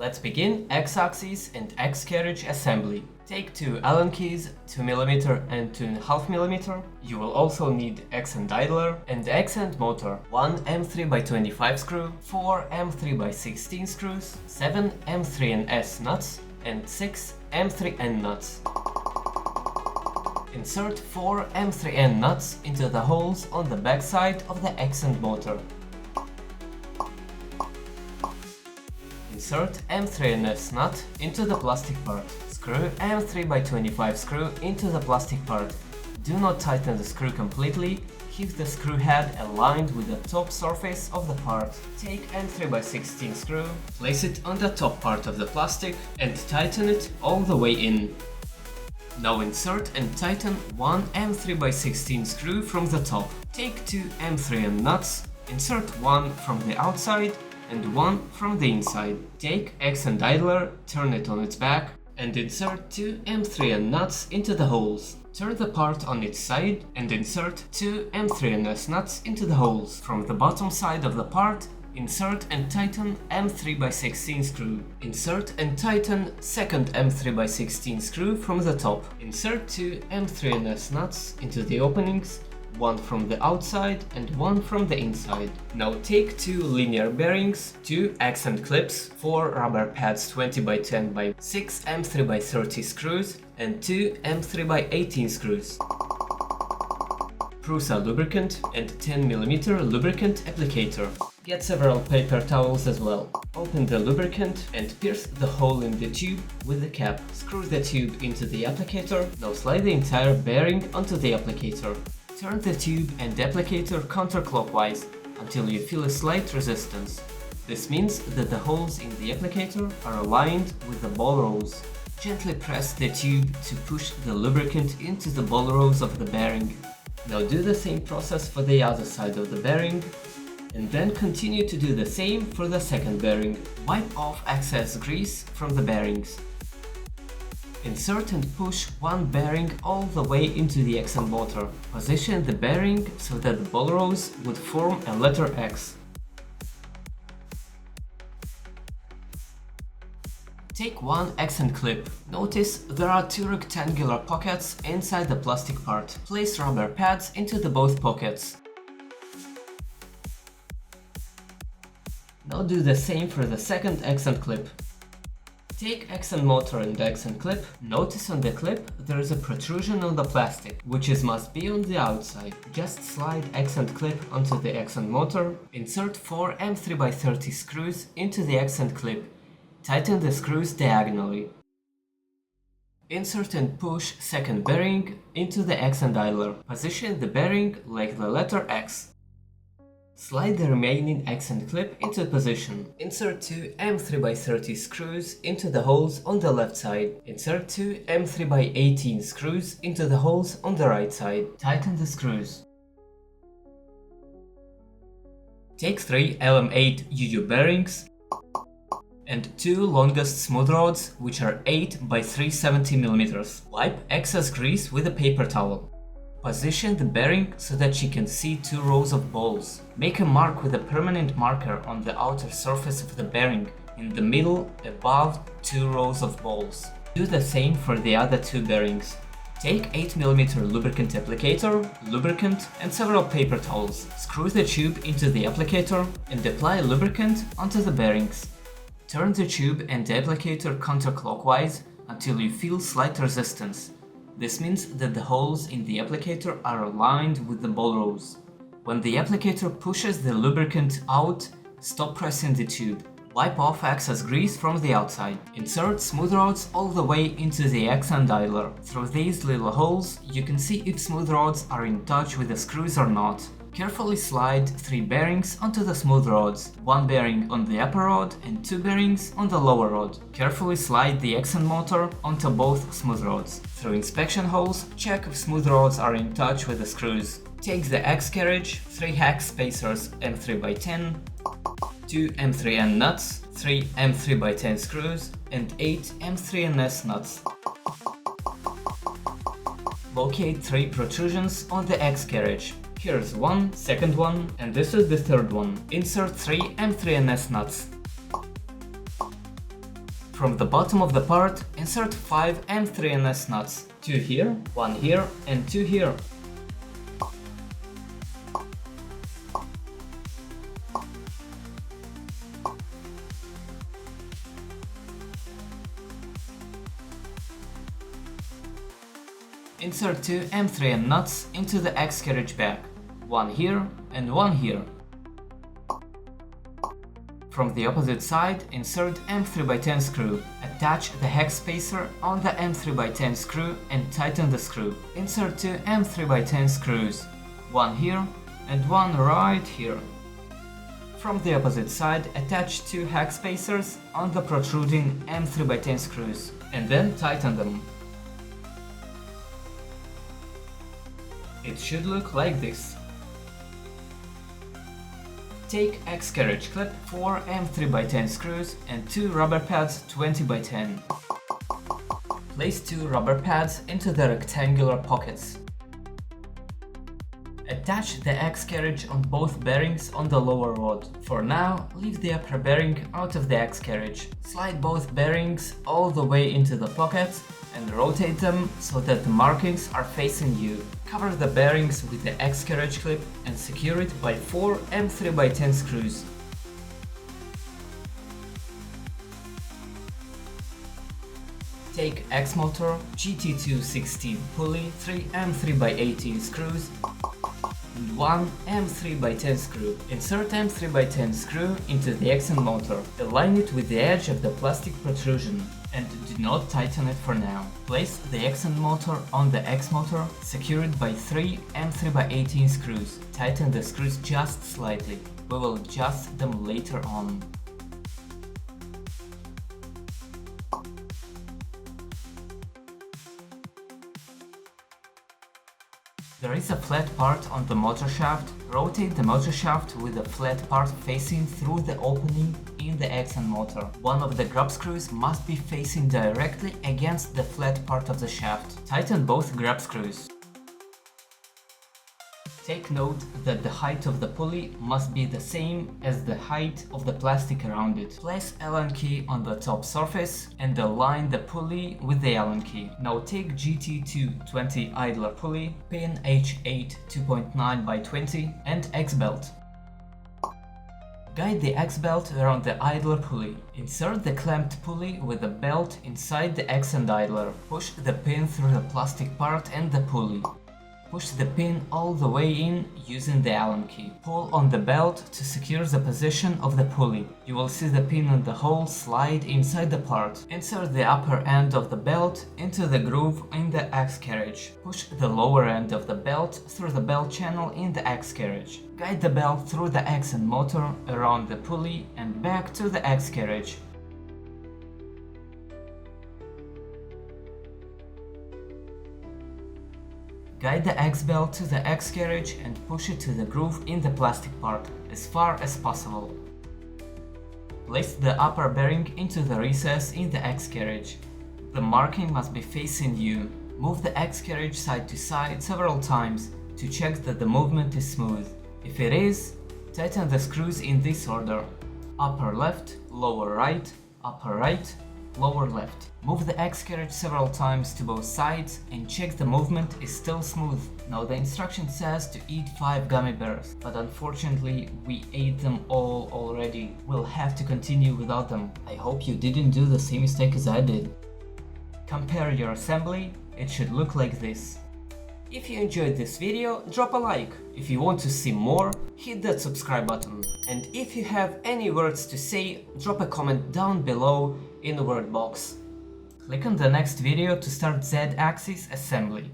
Let's begin X-axis and X-carriage assembly. Take two Allen keys, 2mm and 2.5mm. You will also need X-end idler and X-end motor, 1 M3x25 screw, 4 M3x16 screws, 7 M3N nuts and 6 M3N nuts. Insert 4 M3N nuts into the holes on the back side of the X-end motor. Insert M3N nut into the plastic part. Screw M3x25 screw into the plastic part. Do not tighten the screw completely, keep the screw head aligned with the top surface of the part. Take M3x16 screw, place it on the top part of the plastic and tighten it all the way in. Now insert and tighten one M3x16 screw from the top. Take two M3N nuts, insert one from the outside and one from the inside. Take X-end idler, turn it on its back and insert two M3N nuts into the holes. Turn the part on its side and insert two M3N nuts into the holes. From the bottom side of the part, insert and tighten M3x16 screw. Insert and tighten second M3x16 screw from the top. Insert two M3N nuts into the openings, one from the outside and one from the inside. Now take two linear bearings, two accent clips, four rubber pads 20x10 by 6 M3x30 screws and two M3x18 screws. Prusa lubricant and 10mm lubricant applicator. Get several paper towels as well. Open the lubricant and pierce the hole in the tube with the cap. Screw the tube into the applicator. Now slide the entire bearing onto the applicator. Turn the tube and applicator counterclockwise until you feel a slight resistance. This means that the holes in the applicator are aligned with the ball rolls. Gently press the tube to push the lubricant into the ball rolls of the bearing. Now do the same process for the other side of the bearing, and then continue to do the same for the second bearing. Wipe off excess grease from the bearings. Insert and push one bearing all the way into the X-end motor. Position the bearing so that the ball rolls would form a letter X. Take one X-end clip. Notice there are two rectangular pockets inside the plastic part. Place rubber pads into the both pockets. Now do the same for the second X-end clip. Take X-end motor and X-end clip. Notice on the clip there is a protrusion on the plastic, which must be on the outside. Just slide X-end clip onto the X-end motor. Insert 4 M3x30 screws into the X-end clip. Tighten the screws diagonally. Insert and push second bearing into the X-end idler. Position the bearing like the letter X. Slide the remaining X-end clip into position. Insert two M3x30 screws into the holes on the left side. Insert two M3x18 screws into the holes on the right side. Tighten the screws. Take three LM8 UU bearings and two longest smooth rods, which are 8x370mm. Wipe excess grease with a paper towel. Position the bearing so that you can see two rows of balls. Make a mark with a permanent marker on the outer surface of the bearing, in the middle above two rows of balls. Do the same for the other two bearings. Take 8mm lubricant applicator, lubricant and several paper towels. Screw the tube into the applicator and apply lubricant onto the bearings. Turn the tube and the applicator counterclockwise until you feel slight resistance. This means that the holes in the applicator are aligned with the ball rolls. When the applicator pushes the lubricant out, stop pressing the tube. Wipe off excess grease from the outside. Insert smooth rods all the way into the X-end idler. Through these little holes, you can see if smooth rods are in touch with the screws or not. Carefully slide three bearings onto the smooth rods, one bearing on the upper rod and two bearings on the lower rod. Carefully slide the X-end motor onto both smooth rods. Through inspection holes, check if smooth rods are in touch with the screws. Take the X-carriage, 3 hex spacers M3x10, 2 M3N nuts, 3 M3x10 screws and 8 M3N nuts. Locate 3 protrusions on the X-carriage. Here's one, second one, and this is the third one. Insert 3 M3N nuts. From the bottom of the part, insert 5 M3NS nuts, 2 here, 1 here and 2 here. Insert 2 M3N nuts into the X-carriage bag, 1 here and 1 here. From the opposite side, insert M3x10 screw. Attach the hex spacer on the M3x10 screw and tighten the screw. Insert 2 M3x10 screws, 1 here and 1 right here. From the opposite side, attach 2 hex spacers on the protruding M3x10 screws and then tighten them. It should look like this. Take X-carriage clip, 4 M3x10 screws and 2 rubber pads 20x10. Place 2 rubber pads into the rectangular pockets. Attach the X-carriage on both bearings on the lower rod. For now, leave the upper bearing out of the X-carriage. Slide both bearings all the way into the pockets and rotate them so that the markings are facing you. Cover the bearings with the X-carriage clip and secure it by 4 M3x10 screws. Take X-motor GT216 pulley, 3 M3x18 screws and 1 M3x10 screw. Insert M3x10 screw into the X-end motor. Align it with the edge of the plastic protrusion and do not tighten it for now. Place the X-end motor on the X-motor, secure it by 3 M3x18 screws. Tighten the screws just slightly. We will adjust them later on. There is a flat part on the motor shaft. Rotate the motor shaft with the flat part facing through the opening in the X-end motor. One of the grub screws must be facing directly against the flat part of the shaft. Tighten both grub screws. Take note that the height of the pulley must be the same as the height of the plastic around it. Place Allen key on the top surface and align the pulley with the Allen key. Now take GT220 idler pulley, pin H8 2.9x20 and X-belt. Guide the X-belt around the idler pulley. Insert the clamped pulley with the belt inside the X-end idler. Push the pin through the plastic part and the pulley. Push the pin all the way in using the Allen key. Pull on the belt to secure the position of the pulley. You will see the pin in the hole slide inside the part. Insert the upper end of the belt into the groove in the X-carriage. Push the lower end of the belt through the belt channel in the X-carriage. Guide the belt through the X-end motor, around the pulley and back to the X-carriage. Guide the X-belt to the X-carriage and push it to the groove in the plastic part as far as possible. Place the upper bearing into the recess in the X-carriage. The marking must be facing you. Move the X-carriage side to side several times to check that the movement is smooth. If it is, tighten the screws in this order: upper left, lower right, upper right, lower left. Move the X-carriage several times to both sides and check the movement is still smooth. Now the instruction says to eat 5 gummy bears, but unfortunately we ate them all already. We'll have to continue without them. I hope you didn't do the same mistake as I did. Compare your assembly, it should look like this. If you enjoyed this video, drop a like. If you want to see more, hit that subscribe button. And if you have any words to say, drop a comment down below in the word box. Click on the next video to start Z-axis assembly.